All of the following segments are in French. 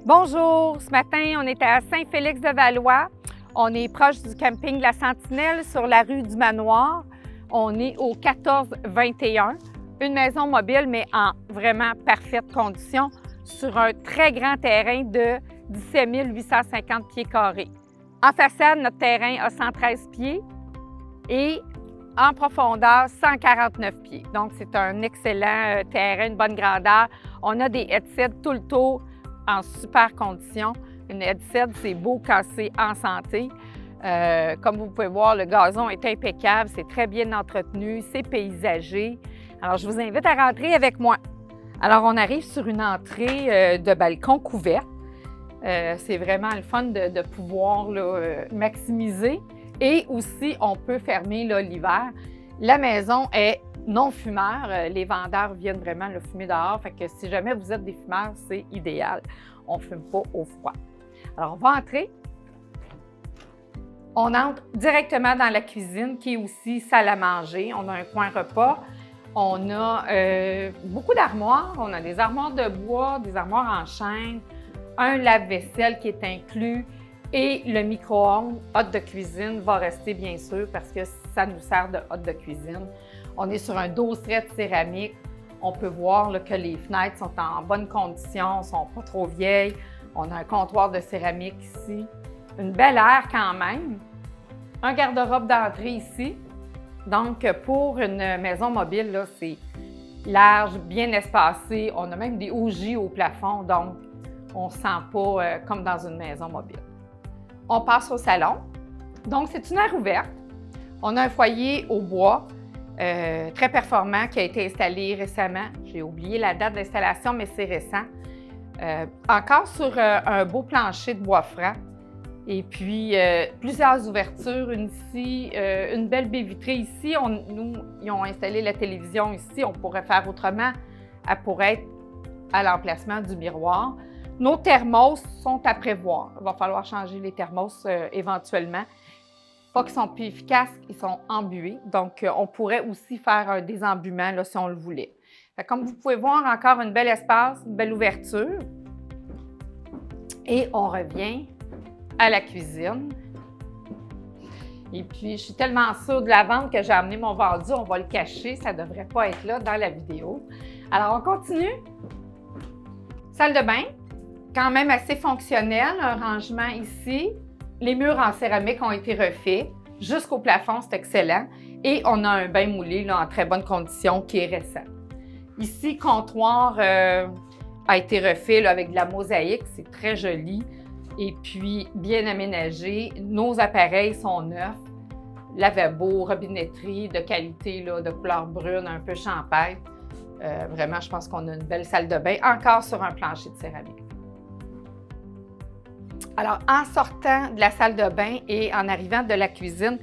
Bonjour, ce matin, on est à Saint-Félix-de-Valois. On est proche du camping La Sentinelle sur la rue du Manoir. On est au 1421, une maison mobile, mais en vraiment parfaite condition, sur un très grand terrain de 17 850 pieds carrés. En façade, notre terrain a 113 pieds et en profondeur, 149 pieds. Donc, c'est un excellent terrain, une bonne grandeur. On a des headsets tout le tour en super condition. Une headset, c'est beau quand c'est en santé. Comme vous pouvez voir, le gazon est impeccable, c'est très bien entretenu, c'est paysager. Alors, je vous invite à rentrer avec moi. Alors, on arrive sur une entrée de balcon couverte. C'est vraiment le fun de pouvoir maximiser. Et aussi, on peut fermer l'hiver. La maison est non fumeur. Les vendeurs viennent vraiment le fumer dehors. Fait que si jamais vous êtes des fumeurs, c'est idéal. On ne fume pas au froid. Alors, on va entrer. On entre directement dans la cuisine qui est aussi salle à manger. On a un coin repas. On a beaucoup d'armoires. On a des armoires de bois, des armoires en chêne, un lave-vaisselle qui est inclus et le micro-ondes hôte de cuisine va rester bien sûr parce que ça nous sert de hôte de cuisine. On est sur un dosseret de céramique. On peut voir que les fenêtres sont en bonne condition, ne sont pas trop vieilles. On a un comptoir de céramique ici. Une belle aire quand même. Un garde-robe d'entrée ici. Donc, pour une maison mobile, c'est large, bien espacé. On a même des bougies au plafond, donc on ne se sent pas comme dans une maison mobile. On passe au salon. Donc, c'est une aire ouverte. On a un foyer au bois très performant qui a été installé récemment. J'ai oublié la date d'installation, mais c'est récent. Encore sur un beau plancher de bois franc. Et puis, plusieurs ouvertures ici, une belle baie vitrée ici. Ils ont installé la télévision ici. On pourrait faire autrement. Elle pourrait être à l'emplacement du miroir. Nos thermos sont à prévoir. Il va falloir changer les thermos éventuellement. Pas qu'ils sont plus efficaces, ils sont embués. Donc, on pourrait aussi faire un désembuement là, si on le voulait. Comme vous pouvez voir, encore une belle espace, une belle ouverture. Et on revient à la cuisine. Et puis, je suis tellement sûre de la vente que j'ai amené mon vendu. On va le cacher, ça ne devrait pas être là dans la vidéo. Alors, on continue. Salle de bain, quand même assez fonctionnelle. Un rangement ici. Les murs en céramique ont été refaits. Jusqu'au plafond, c'est excellent. Et on a un bain moulé là, en très bonne condition qui est récent. Ici, comptoir a été refait là, avec de la mosaïque. C'est très joli. Et puis, bien aménagé. Nos appareils sont neufs. Lavabo, robinetterie de qualité, là, de couleur brune, un peu champêtre. Vraiment, je pense qu'on a une belle salle de bain, encore sur un plancher de céramique. Alors, en sortant de la salle de bain et en arrivant de la cuisine,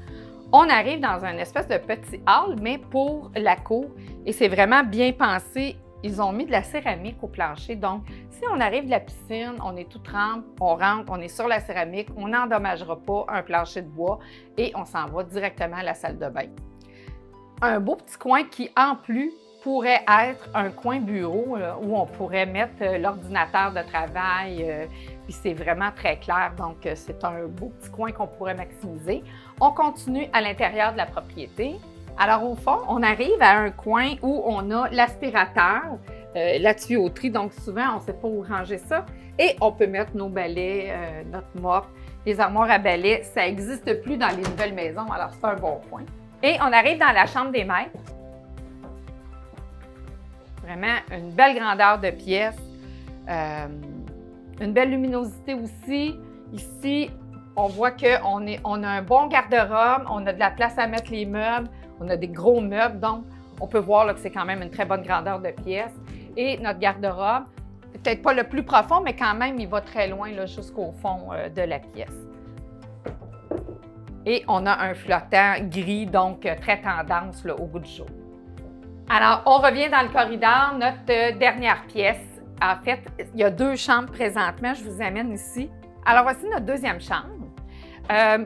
on arrive dans un espèce de petit hall, mais pour la cour. Et c'est vraiment bien pensé. Ils ont mis de la céramique au plancher. Donc, si on arrive de la piscine, on est tout trempe, on rentre, on est sur la céramique, on n'endommagera pas un plancher de bois et on s'en va directement à la salle de bain. Un beau petit coin qui, en plus, pourrait être un coin bureau là, où on pourrait mettre l'ordinateur de travail. Puis c'est vraiment très clair, donc c'est un beau petit coin qu'on pourrait maximiser. On continue à l'intérieur de la propriété. Alors au fond, on arrive à un coin où on a l'aspirateur, la tuyauterie, donc souvent on ne sait pas où ranger ça. Et on peut mettre nos balais, notre mop, les armoires à balais. Ça n'existe plus dans les nouvelles maisons, alors c'est un bon point. Et on arrive dans la chambre des maîtres. Vraiment une belle grandeur de pièce. Une belle luminosité aussi. Ici, on voit qu'on a un bon garde-robe, on a de la place à mettre les meubles, on a des gros meubles, donc on peut voir là, que c'est quand même une très bonne grandeur de pièce. Et notre garde-robe, peut-être pas le plus profond, mais quand même, il va très loin jusqu'au fond de la pièce. Et on a un flottant gris, donc très tendance là, au goût du jour. Alors, on revient dans le corridor, notre dernière pièce. En fait, il y a deux chambres présentement. Je vous amène ici. Alors, voici notre deuxième chambre.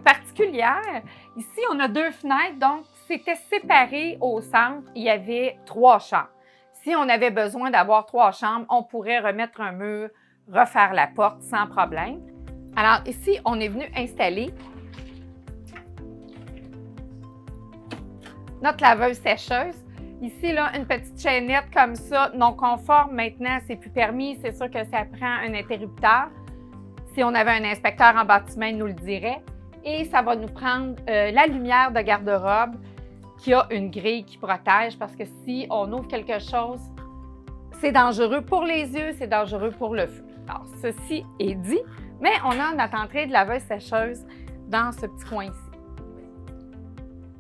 Particulière. Ici, on a deux fenêtres, donc c'était séparé au centre. Il y avait trois chambres. Si on avait besoin d'avoir trois chambres, on pourrait remettre un mur, refaire la porte sans problème. Alors ici, on est venu installer notre laveuse sécheuse. Ici, là, une petite chaînette comme ça, non conforme. Maintenant, c'est plus permis. C'est sûr que ça prend un interrupteur. Si on avait un inspecteur en bâtiment, il nous le dirait. Et ça va nous prendre la lumière de garde-robe qui a une grille qui protège parce que si on ouvre quelque chose, c'est dangereux pour les yeux, c'est dangereux pour le feu. Alors, ceci est dit, mais on a notre entrée de laveuse sécheuse dans ce petit coin ici.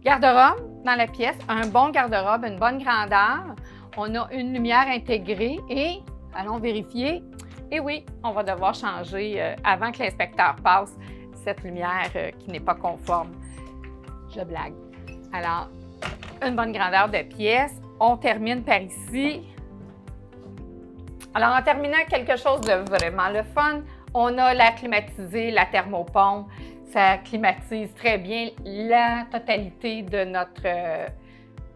Garde-robe dans la pièce, un bon garde-robe, une bonne grandeur. On a une lumière intégrée et, allons vérifier, et oui, on va devoir changer avant que l'inspecteur passe cette lumière qui n'est pas conforme. Je blague. Alors, une bonne grandeur de pièce. On termine par ici. Alors, en terminant, quelque chose de vraiment le fun, on a la climatisée, la thermopompe. Ça climatise très bien la totalité de notre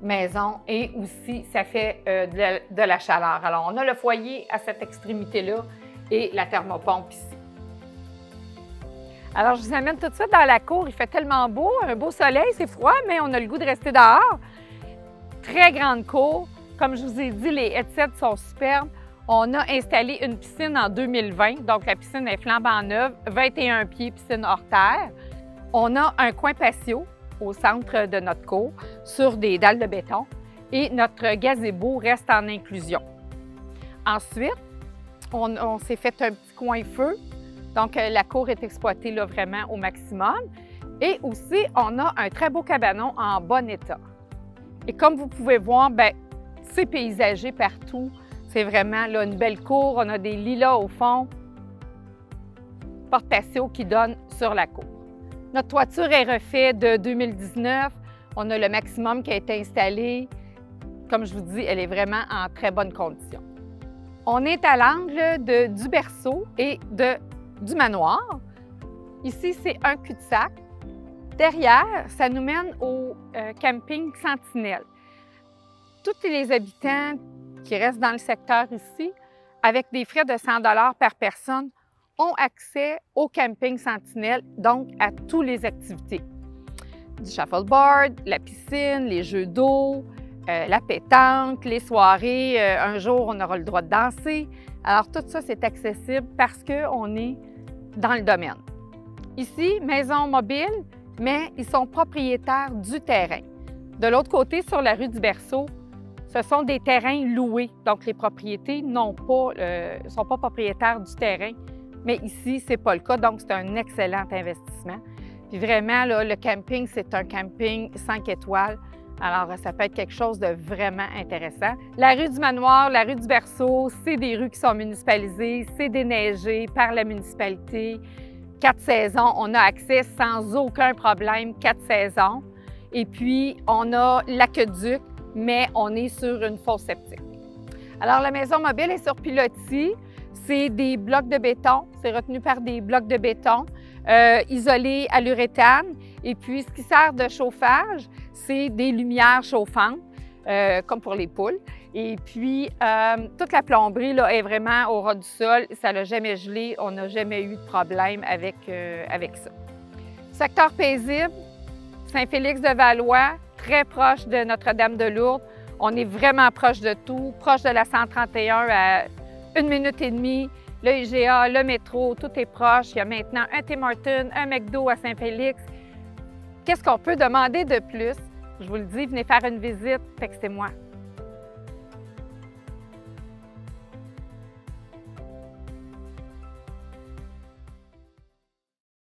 maison et aussi ça fait de la chaleur. Alors, on a le foyer à cette extrémité-là et la thermopompe ici. Alors, je vous amène tout de suite dans la cour. Il fait tellement beau, un beau soleil, c'est froid, mais on a le goût de rester dehors. Très grande cour. Comme je vous ai dit, les headsets sont superbes. On a installé une piscine en 2020, donc la piscine est flambant neuve, 21 pieds, piscine hors terre. On a un coin patio au centre de notre cour sur des dalles de béton et notre gazebo reste en inclusion. Ensuite, on s'est fait un petit coin feu, donc la cour est exploitée là, vraiment au maximum. Et aussi, on a un très beau cabanon en bon état. Et comme vous pouvez voir, c'est paysagé partout. C'est vraiment là, une belle cour. On a des lilas au fond. Porte patio qui donne sur la cour. Notre toiture est refaite de 2019. On a le maximum qui a été installé. Comme je vous dis, elle est vraiment en très bonne condition. On est à l'angle du berceau et du manoir. Ici, c'est un cul-de-sac. Derrière, ça nous mène au camping Sentinelle. Tous les habitants qui restent dans le secteur ici, avec des frais de 100 $ par personne, ont accès au camping Sentinelle, donc à toutes les activités. Du shuffleboard, la piscine, les jeux d'eau, la pétanque, les soirées. Un jour, on aura le droit de danser. Alors, tout ça, c'est accessible parce qu'on est dans le domaine. Ici, maison mobile, mais ils sont propriétaires du terrain. De l'autre côté, sur la rue du Berceau, ce sont des terrains loués. Donc, les propriétés ne sont pas propriétaires du terrain. Mais ici, ce n'est pas le cas. Donc, c'est un excellent investissement. Puis vraiment, là, le camping, c'est un camping 5 étoiles. Alors, ça peut être quelque chose de vraiment intéressant. La rue du Manoir, la rue du Berceau, c'est des rues qui sont municipalisées, c'est déneigé par la municipalité. 4 saisons, on a accès sans aucun problème, 4 saisons. Et puis, on a l'aqueduc, mais on est sur une fosse septique. Alors, la maison mobile est sur pilotis. C'est des blocs de béton. C'est retenu par des blocs de béton isolés à l'uréthane. Et puis, ce qui sert de chauffage, c'est des lumières chauffantes, comme pour les poules. Et puis, toute la plomberie là, est vraiment au ras du sol. Ça n'a jamais gelé. On n'a jamais eu de problème avec ça. Secteur paisible, Saint-Félix-de-Valois, très proche de Notre-Dame-de-Lourdes. On est vraiment proche de tout, proche de la 131 à 1 minute et demie. Le IGA, le métro, tout est proche. Il y a maintenant un Tim Hortons, un McDo à Saint-Félix. Qu'est-ce qu'on peut demander de plus? Je vous le dis, venez faire une visite, textez-moi.